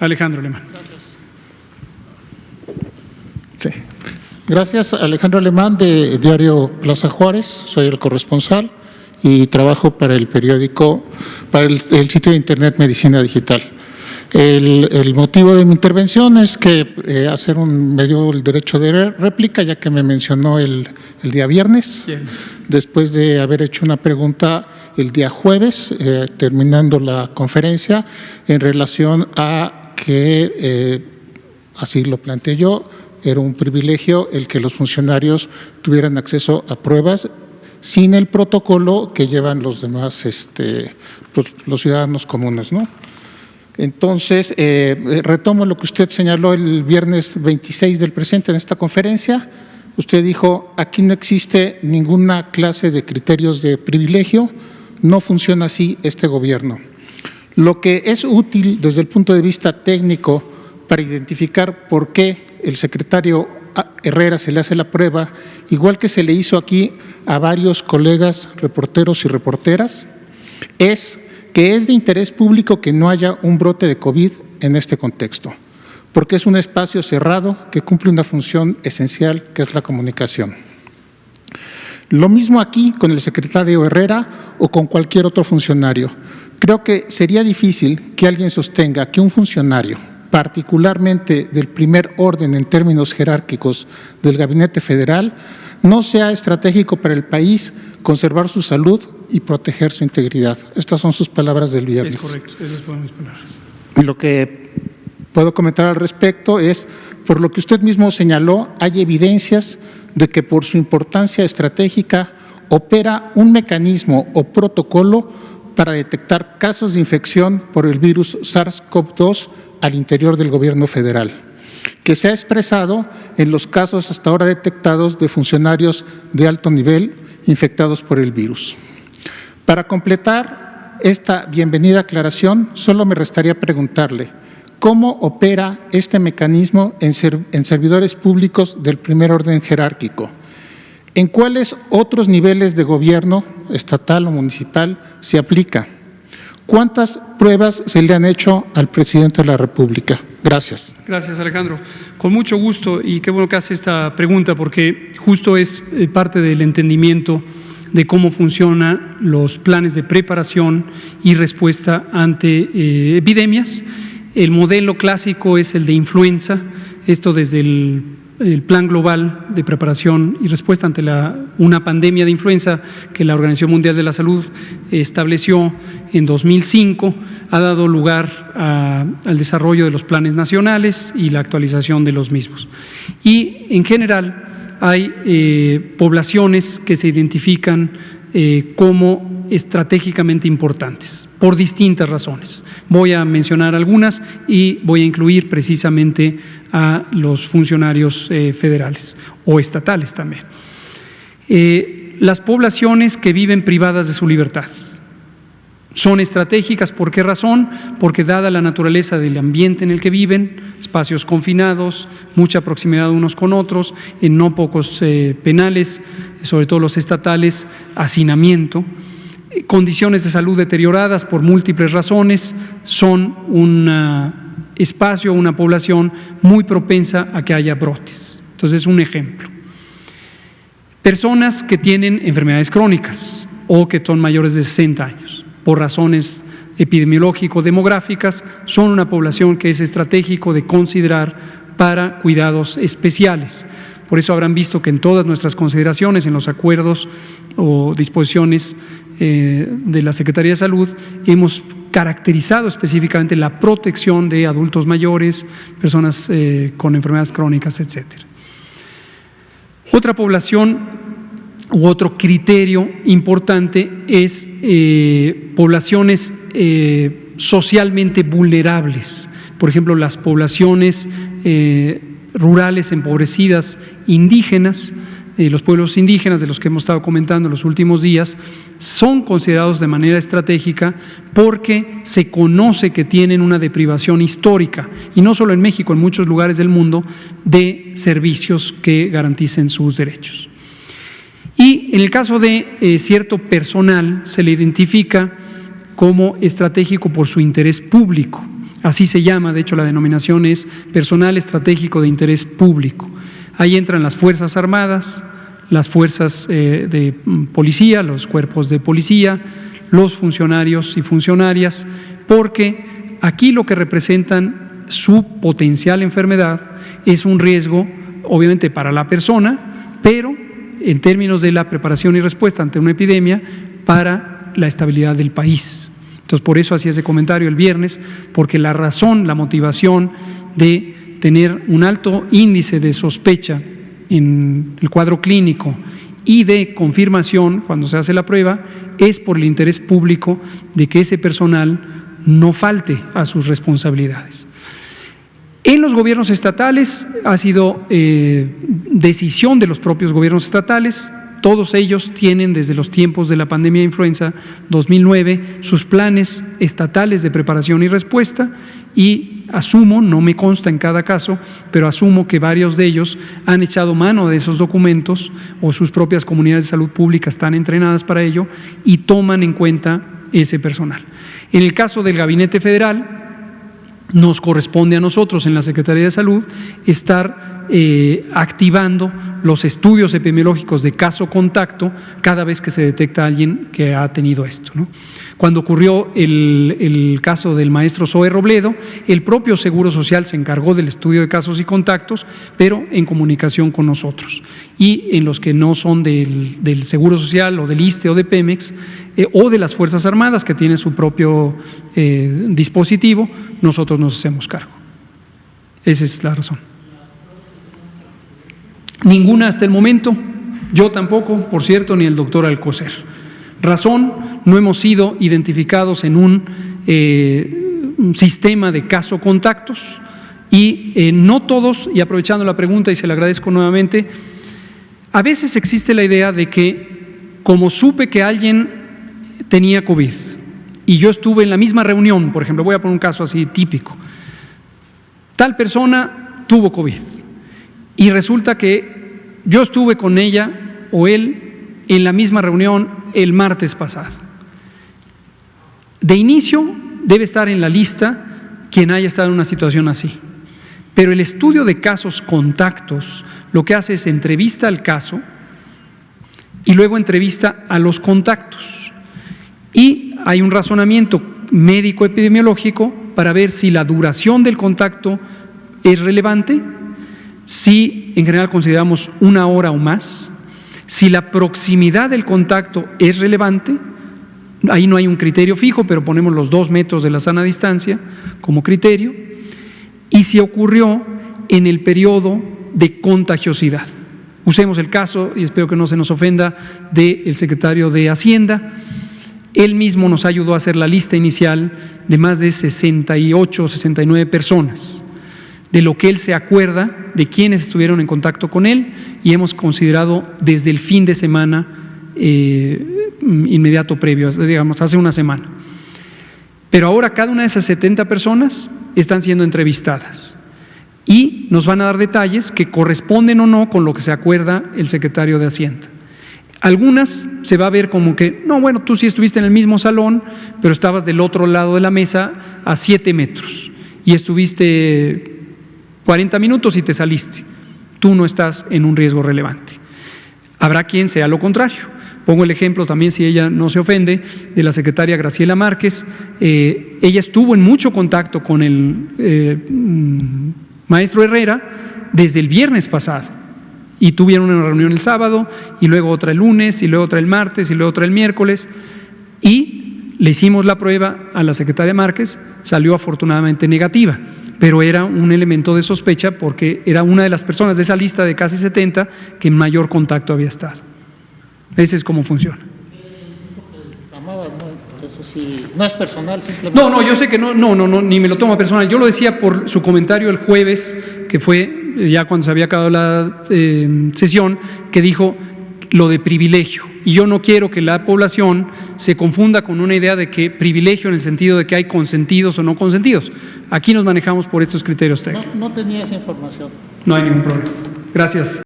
Alejandro Alemán. Sí. Gracias, Alejandro Alemán, de Diario Plaza Juárez. Soy el corresponsal y trabajo para el periódico, para el sitio de internet Medicina Digital. El motivo de mi intervención es que me dio el derecho de réplica, ya que me mencionó el día viernes, Bien. Después de haber hecho una pregunta el día jueves, terminando la conferencia, en relación a que, así lo planteé yo, era un privilegio el que los funcionarios tuvieran acceso a pruebas sin el protocolo que llevan los demás, los ciudadanos comunes, ¿no? Entonces, retomo lo que usted señaló el viernes 26 del presente en esta conferencia. Usted dijo, aquí no existe ninguna clase de criterios de privilegio, no funciona así este gobierno. Lo que es útil desde el punto de vista técnico para identificar por qué el secretario Herrera se le hace la prueba, igual que se le hizo aquí a varios colegas reporteros y reporteras, es que es de interés público que no haya un brote de COVID en este contexto, porque es un espacio cerrado que cumple una función esencial, que es la comunicación. Lo mismo aquí con el secretario Herrera o con cualquier otro funcionario. Creo que sería difícil que alguien sostenga que un funcionario, particularmente del primer orden en términos jerárquicos del Gabinete Federal, no sea estratégico para el país conservar su salud y proteger su integridad. Estas son sus palabras del viernes. Es correcto, esas fueron mis palabras. Y lo que puedo comentar al respecto es, por lo que usted mismo señaló, hay evidencias de que por su importancia estratégica opera un mecanismo o protocolo para detectar casos de infección por el virus SARS-CoV-2 al interior del gobierno federal, que se ha expresado en los casos hasta ahora detectados de funcionarios de alto nivel infectados por el virus. Para completar esta bienvenida aclaración, solo me restaría preguntarle, ¿cómo opera este mecanismo en servidores públicos del primer orden jerárquico? ¿En cuáles otros niveles de gobierno, estatal o municipal, se aplica? ¿Cuántas pruebas se le han hecho al presidente de la República? Gracias. Gracias, Alejandro. Con mucho gusto, y qué bueno que hace esta pregunta, porque justo es parte del entendimiento de cómo funcionan los planes de preparación y respuesta ante epidemias. El modelo clásico es el de influenza, esto desde el Plan Global de Preparación y Respuesta ante una pandemia de influenza que la Organización Mundial de la Salud estableció en 2005, ha dado lugar al desarrollo de los planes nacionales y la actualización de los mismos. Y en general hay poblaciones que se identifican como estratégicamente importantes por distintas razones. Voy a mencionar algunas y voy a incluir precisamente a los funcionarios federales o estatales también. Las poblaciones que viven privadas de su libertad son estratégicas. ¿Por qué razón? Porque dada la naturaleza del ambiente en el que viven, espacios confinados, mucha proximidad unos con otros, en no pocos penales, sobre todo los estatales, hacinamiento, condiciones de salud deterioradas por múltiples razones, son un espacio, una población muy propensa a que haya brotes. Entonces, un ejemplo. Personas que tienen enfermedades crónicas o que son mayores de 60 años, por razones epidemiológico-demográficas, son una población que es estratégico de considerar para cuidados especiales. Por eso habrán visto que en todas nuestras consideraciones, en los acuerdos o disposiciones de la Secretaría de Salud, hemos caracterizado específicamente la protección de adultos mayores, personas con enfermedades crónicas, etcétera. Otra población u otro criterio importante es poblaciones socialmente vulnerables. Por ejemplo, las poblaciones rurales empobrecidas, indígenas, los pueblos indígenas de los que hemos estado comentando en los últimos días, son considerados de manera estratégica porque se conoce que tienen una deprivación histórica, y no solo en México, en muchos lugares del mundo, de servicios que garanticen sus derechos. Y en el caso de cierto personal se le identifica como estratégico por su interés público. Así se llama, de hecho la denominación es personal estratégico de interés público. Ahí entran las Fuerzas Armadas, las fuerzas de policía, los cuerpos de policía, los funcionarios y funcionarias, porque aquí lo que representan su potencial enfermedad es un riesgo, obviamente, para la persona, pero en términos de la preparación y respuesta ante una epidemia, para la estabilidad del país. Entonces, por eso hacía ese comentario el viernes, porque la razón, la motivación de tener un alto índice de sospecha en el cuadro clínico y de confirmación cuando se hace la prueba es por el interés público de que ese personal no falte a sus responsabilidades. En los gobiernos estatales ha sido decisión de los propios gobiernos estatales. Todos ellos tienen desde los tiempos de la pandemia de influenza 2009 sus planes estatales de preparación y respuesta, y asumo, no me consta en cada caso, pero asumo que varios de ellos han echado mano de esos documentos o sus propias comunidades de salud pública están entrenadas para ello y toman en cuenta ese personal. En el caso del Gabinete Federal, nos corresponde a nosotros en la Secretaría de Salud estar activando los estudios epidemiológicos de caso-contacto cada vez que se detecta a alguien que ha tenido esto, ¿no? Cuando ocurrió el caso del maestro Zoe Robledo, el propio Seguro Social se encargó del estudio de casos y contactos, pero en comunicación con nosotros. Y en los que no son del Seguro Social o del ISSSTE o de Pemex o de las Fuerzas Armadas, que tienen su propio dispositivo, nosotros nos hacemos cargo. Esa es la razón. Ninguna hasta el momento, yo tampoco, por cierto, ni el doctor Alcocer. Razón, no hemos sido identificados en un sistema de caso-contactos y no todos, y aprovechando la pregunta y se la agradezco nuevamente, a veces existe la idea de que como supe que alguien tenía COVID y yo estuve en la misma reunión, por ejemplo, voy a poner un caso así típico, tal persona tuvo COVID y resulta que yo estuve con ella o él en la misma reunión el martes pasado. De inicio debe estar en la lista quien haya estado en una situación así, pero el estudio de casos contactos lo que hace es entrevista al caso y luego entrevista a los contactos. Y hay un razonamiento médico epidemiológico para ver si la duración del contacto es relevante, si en general consideramos 1 hora o más, si la proximidad del contacto es relevante, ahí no hay un criterio fijo, pero ponemos los 2 metros de la sana distancia como criterio, y si ocurrió en el periodo de contagiosidad. Usemos el caso, y espero que no se nos ofenda, del secretario de Hacienda. Él mismo nos ayudó a hacer la lista inicial de más de 68 o 69 personas, de lo que él se acuerda, de quienes estuvieron en contacto con él, y hemos considerado desde el fin de semana inmediato previo, digamos, hace una semana. Pero ahora cada una de esas 70 personas están siendo entrevistadas y nos van a dar detalles que corresponden o no con lo que se acuerda el secretario de Hacienda. Algunas se va a ver como que, no, bueno, tú sí estuviste en el mismo salón, pero estabas del otro lado de la mesa a 7 metros y estuviste 40 minutos y te saliste. Tú no estás en un riesgo relevante. Habrá quien sea lo contrario. Pongo el ejemplo también, si ella no se ofende, de la secretaria Graciela Márquez. Ella estuvo en mucho contacto con el maestro Herrera desde el viernes pasado y tuvieron una reunión el sábado y luego otra el lunes y luego otra el martes y luego otra el miércoles y le hicimos la prueba a la secretaria Márquez, salió afortunadamente negativa, pero era un elemento de sospecha porque era una de las personas de esa lista de casi 70 que en mayor contacto había estado. Ese es cómo funciona. Eso sí, no es personal, simplemente. No, yo sé que no, ni me lo tomo personal. Yo lo decía por su comentario el jueves, que fue ya cuando se había acabado la sesión, que dijo lo de privilegio. Y yo no quiero que la población se confunda con una idea de que privilegio en el sentido de que hay consentidos o no consentidos. Aquí nos manejamos por estos criterios técnicos. No tenía esa información. No hay ningún problema. Gracias.